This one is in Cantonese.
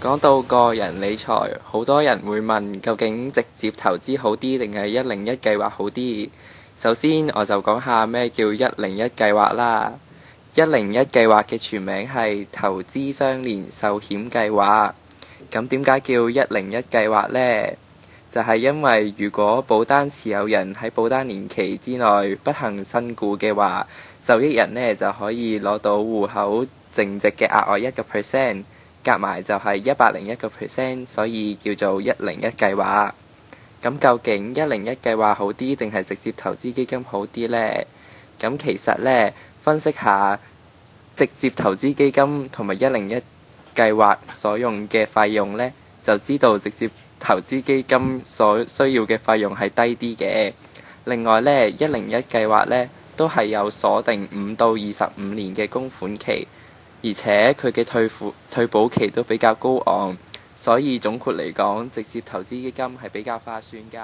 講到個人理財，好多人會問究竟直接投資好啲定係101計劃好啲？首先我就講下咩叫101計劃啦。101計劃嘅全名係投資相連壽險計劃。咁點解叫101計劃呢？就係因為如果保單持有人喺保單年期之內不幸身故嘅話，受益人呢就可以攞到戶口淨值嘅額外1%，夾埋就係101%，所以叫做101計劃。咁究竟101計劃好啲定係直接投資基金好啲呢？咁其實呢，分析下直接投資基金同埋101計劃所用嘅費用呢，就知道直接投資基金所需要嘅費用係低啲嘅。另外呢，101計劃呢都係有鎖定5到25年嘅供款期，而且佢嘅退保期都比較高昂，所以總括嚟講，直接投資基金係比較划算㗎。